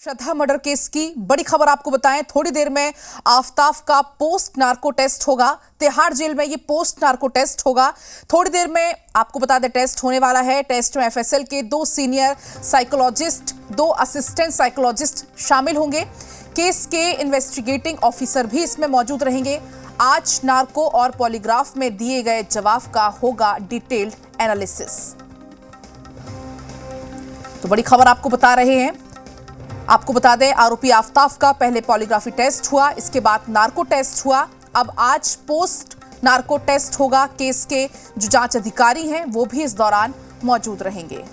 श्रद्धा murder case की बड़ी खबर आपको बताएं। थोड़ी देर में आफताब का पोस्ट नार्को टेस्ट होगा। तिहाड़ जेल में ये पोस्ट नार्को टेस्ट होगा। थोड़ी देर में आपको बता दें टेस्ट होने वाला है। टेस्ट में एफएसएल के 2 सीनियर साइकोलॉजिस्ट, 2 असिस्टेंट साइकोलॉजिस्ट शामिल होंगे। केस के इन्वेस्टिगेटिंग ऑफिसर भी इसमें मौजूद रहेंगे। आज नार्को और पॉलीग्राफ में दिए गए जवाब का होगा डिटेल्ड एनालिसिस। तो बड़ी खबर आपको बता रहे हैं। आपको बता दें, आरोपी आफताब का पहले पॉलीग्राफी टेस्ट हुआ, इसके बाद नार्को टेस्ट हुआ। अब आज पोस्ट नार्को टेस्ट होगा। केस के जो जांच अधिकारी हैं वो भी इस दौरान मौजूद रहेंगे।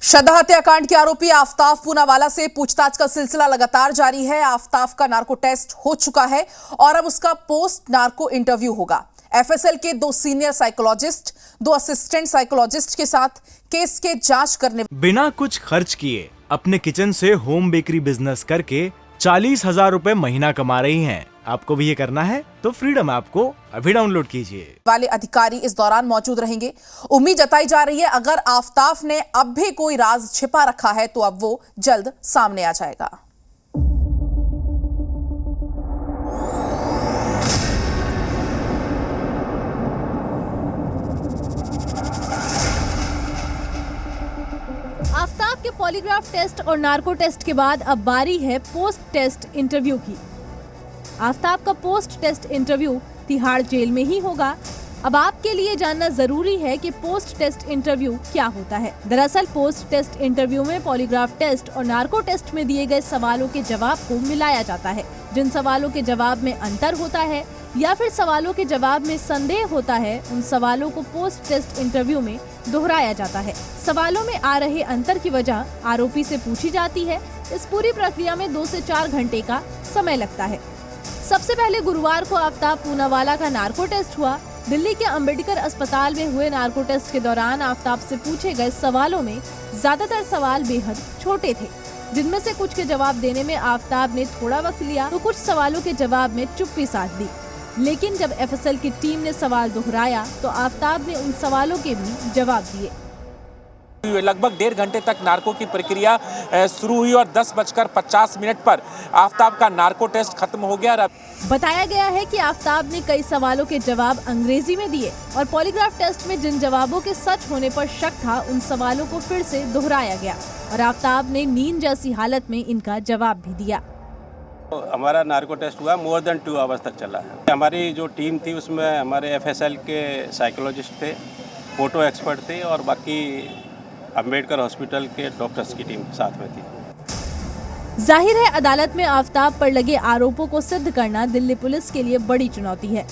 श्रद्धा हत्याकांड के आरोपी आफताब पूनावाला से पूछताछ का सिलसिला लगातार जारी है। आफताब का नार्को टेस्ट हो चुका है और अब उसका पोस्ट नार्को इंटरव्यू होगा। एफएसएल के 2 सीनियर साइकोलॉजिस्ट, 2 असिस्टेंट साइकोलॉजिस्ट के साथ केस के जांच करने। बिना कुछ खर्च किए अपने किचन से होम बेकरी बिजनेस करके 40,000 रुपए महीना कमा रही हैं। आपको भी ये करना है तो फ्रीडम ऐप को अभी डाउनलोड कीजिए। वाले अधिकारी इस दौरान मौजूद रहेंगे। उम्मीद जताई जा रही है अगर आफताब ने अब भी कोई राज छिपा रखा है तो अब वो जल्द सामने आ जाएगा। आफताब के पॉलीग्राफ टेस्ट और नार्को टेस्ट के बाद अब बारी है पोस्ट टेस्ट इंटरव्यू की। आफताब का post test interview Tihar jail में ही होगा। अब आपके लिए जानना जरूरी है कि पोस्ट टेस्ट इंटरव्यू क्या होता है। दरअसल पोस्ट टेस्ट इंटरव्यू में पॉलीग्राफ टेस्ट और नार्को टेस्ट में दिए गए सवालों के जवाब को मिलाया जाता है। जिन सवालों के जवाब में अंतर होता है या फिर सवालों के जवाब में संदेह होता है, उन सवालों को पोस्ट टेस्ट इंटरव्यू में दोहराया जाता है। सवालों में आ रहे अंतर की वजह आरोपी से पूछी जाती है। इस पूरी प्रक्रिया में 2 से 4 घंटे का समय लगता है। सबसे पहले गुरुवार को आफताब पूनावाला का नार्को टेस्ट हुआ। दिल्ली के अंबेडकर अस्पताल में हुए नार्को टेस्ट के दौरान आफताब से पूछे गए सवालों में ज्यादातर सवाल बेहद छोटे थे, जिनमें से कुछ के जवाब देने में आफताब ने थोड़ा वक्त लिया तो कुछ सवालों के जवाब में चुप्पी साध दी। लेकिन जब एफएसएल की टीम ने सवाल दोहराया तो आफताब ने उन सवालों के भी जवाब दिए। लगभग 1.5 घंटे तक नार्को की प्रक्रिया शुरू हुई और 10:50 पर आफताब का नार्को टेस्ट खत्म हो गया। बताया गया है कि आफताब ने कई सवालों के जवाब अंग्रेजी में दिए और पॉलीग्राफ टेस्ट में जिन जवाबों के सच होने पर शक था, उन सवालों को फिर से दोहराया गया और आफताब ने नींद जैसी हालत में इनका जवाब भी दिया। हमारा नार्को टेस्ट हुआ मोर देन 2 आवर्स तक चला है। हमारी जो टीम थी उसमें हमारे एफएसएल के साइकोलॉजिस्ट थे, फोटो एक्सपर्ट थे और बाकी अंबेडकर हॉस्पिटल के डॉक्टर्स की टीम साथ में थी। जाहिर है अदालत में आफताब पर लगे आरोपों को सिद्ध करना दिल्ली पुलिस के लिए बड़ी चुनौती है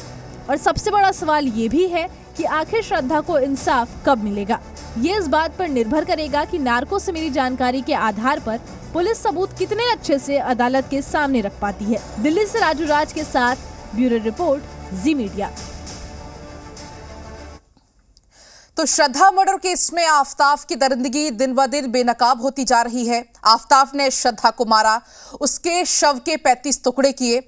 और सबसे बड़ा सवाल ये भी है कि आखिर श्रद्धा को इंसाफ कब मिलेगा। ये इस बात पर निर्भर करेगा कि नार्को से मिली जानकारी के आधार पर पुलिस सबूत कितने अच्छे से अदालत के सामने रख पाती है। दिल्ली से राजू राज के साथ ब्यूरो रिपोर्ट, जी मीडिया। तो श्रद्धा मर्डर केस में आफताब की दरिंदगी दिन ब दिन बेनकाब होती जा रही है। आफताब ने श्रद्धा को मारा, उसके शव के 35 टुकड़े किए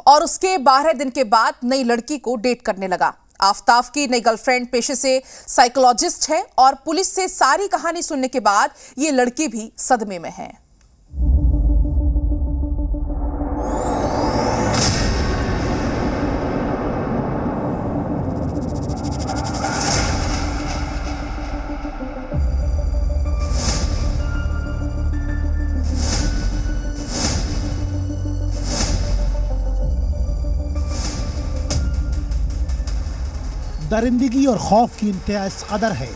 और उसके 12 दिन के बाद नई लड़की को डेट करने लगा। आफताब की नई गर्लफ्रेंड पेशे से साइकोलॉजिस्ट है और पुलिस से सारी कहानी सुनने के बाद ये लड़की भी सदमे में है। दरिंदगी और खौफ की इंतहा इस कदर है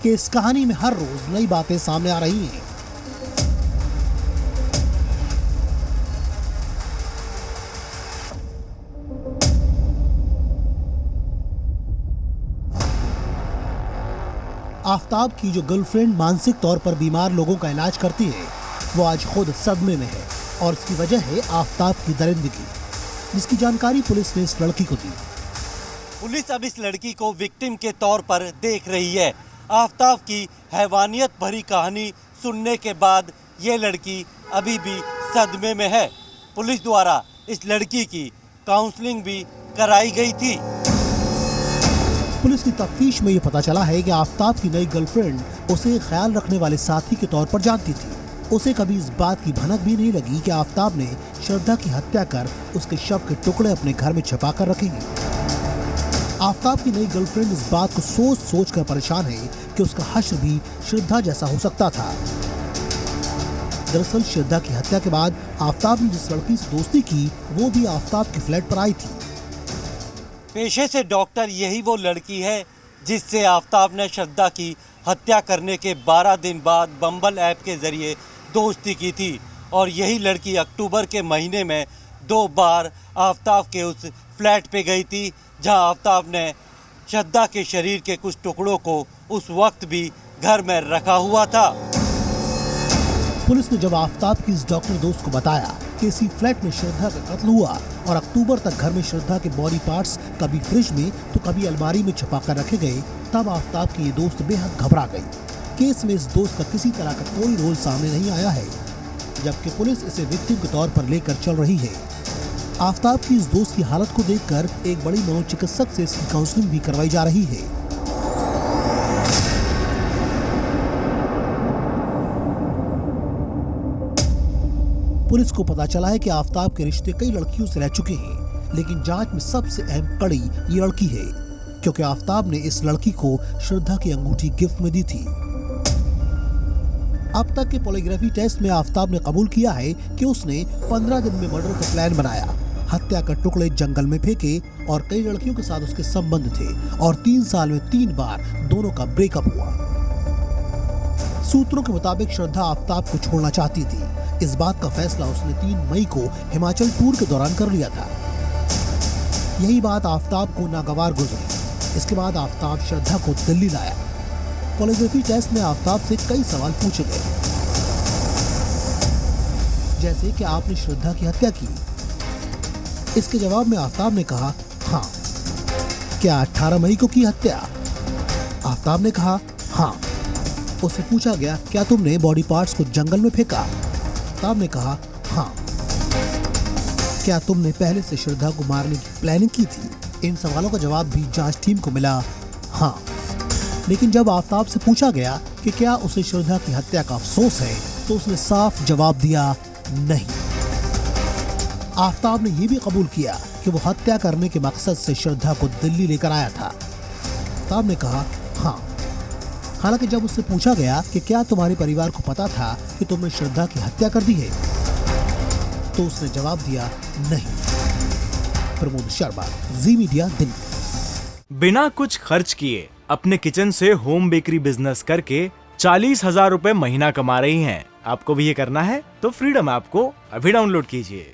कि इस कहानी में हर रोज नई बातें सामने आ रही हैं। आफताब की जो गर्लफ्रेंड मानसिक तौर पर बीमार लोगों का इलाज करती है, वो आज खुद सदमे में है और इसकी वजह है आफताब की दरिंदगी, जिसकी जानकारी पुलिस ने इस लड़की को दी। पुलिस अब इस लड़की को विक्टिम के तौर पर देख रही है। आफताब की हैवानियत भरी कहानी सुनने के बाद ये लड़की अभी भी सदमे में है। पुलिस द्वारा इस लड़की की काउंसलिंग भी कराई गई थी। पुलिस की तफ्तीश में ये पता चला है कि आफताब की नई गर्लफ्रेंड उसे ख्याल रखने वाले साथी के तौर पर जानती थी। उसे कभी इस बात की भनक भी नहीं लगी कि आफताब ने श्रद्धा की हत्या कर उसके शव के टुकड़े अपने घर में छिपा कर रखे हैं। आफताब की नई गर्लफ्रेंड इस बात को सोच सोच कर परेशान है कि उसका हश्र भी श्रद्धा जैसा हो सकता था। दरअसल श्रद्धा की हत्या के बाद आफताब ने जिस लड़की से दोस्ती की वो भी आफताब के फ्लैट पर आई थी। पेशे से डॉक्टर यही वो लड़की है जिससे आफताब ने श्रद्धा की हत्या करने के 12 दिन बाद बम्बल ऐप के जरिए दोस्ती की थी और यही लड़की अक्टूबर के महीने में 2 बार आफताब के उस फ्लैट पे गई थी जहां आफताब ने श्रद्धा के शरीर के कुछ टुकड़ों को उस वक्त भी घर में रखा हुआ था। पुलिस ने जब आफताब की इस डॉक्टर दोस्त को बताया कि इसी फ्लैट में श्रद्धा का कत्ल हुआ और अक्टूबर तक घर में श्रद्धा के बॉडी पार्ट्स कभी फ्रिज में तो कभी अलमारी में छुपा कर रखे गए, तब आफताब की ये दोस्त बेहद घबरा गई। केस में इस दोस्त का किसी तरह का कोई रोल सामने नहीं आया है, जबकि पुलिस इसे विक्टिम के तौर पर लेकर चल रही है। आफताब की इस दोस्त की हालत को देखकर एक बड़ी मनोचिकित्सक से इसकी काउंसलिंग भी करवाई जा रही है। पुलिस को पता चला है कि आफताब के रिश्ते कई लड़कियों से रह चुके हैं, लेकिन जांच में सबसे अहम कड़ी ये लड़की है, क्योंकि आफताब ने इस लड़की को श्रद्धा की अंगूठी गिफ्ट में दी थी। अब तक के पॉलीग्राफी टेस्ट में आफताब ने कबूल किया है कि उसने 15 दिन में मर्डर का प्लान बनाया, हत्या कर टुकड़े जंगल में फेंके और कई लड़कियों के साथ उसके संबंध थे और 3 साल में 3 बार दोनों का ब्रेकअप हुआ। सूत्रों के मुताबिक श्रद्धा आफताब को छोड़ना चाहती थी। इस बात का फैसला उसने 3 मई को हिमाचल टूर के दौरान कर लिया था। यही बात आफताब को नागवार गुजरी। इसके बाद आफताब श्रद्धा को दिल्ली लाया। पॉलीग्राफी टेस्ट में आफताब से कई सवाल पूछे गए, जैसे कि आपने श्रद्धा की हत्या की? इसके जवाब में आफताब ने कहा हाँ। क्या 18 मई को की हत्या? आफताब ने कहा हाँ। उससे पूछा गया क्या तुमने बॉडी पार्ट्स को जंगल में फेंका? आफताब ने कहा हाँ। क्या तुमने पहले से श्रद्धा को मारने की प्लानिंग की थी? इन सवालों का जवाब भी जांच टीम को मिला हाँ। लेकिन जब आफताब से पूछा गया कि क्या उसे श्रद्धा की हत्या का अफसोस है, तो उसने साफ जवाब दिया नहीं। आफताब ने यह भी कबूल किया कि वो हत्या करने के मकसद से श्रद्धा को दिल्ली लेकर आया था। आफताब ने कहा हाँ। हालांकि जब उससे पूछा गया कि क्या तुम्हारे परिवार को पता था कि तुमने श्रद्धा की हत्या कर दी है, तो उसने जवाब दिया नहीं। प्रमोद शर्मा, जी मीडिया, दिल्ली। बिना कुछ खर्च किए अपने किचन से होम बेकरी बिजनेस करके 40,000 रुपए महीना कमा रही हैं। आपको भी ये करना है तो फ्रीडम ऐप को अभी डाउनलोड कीजिए।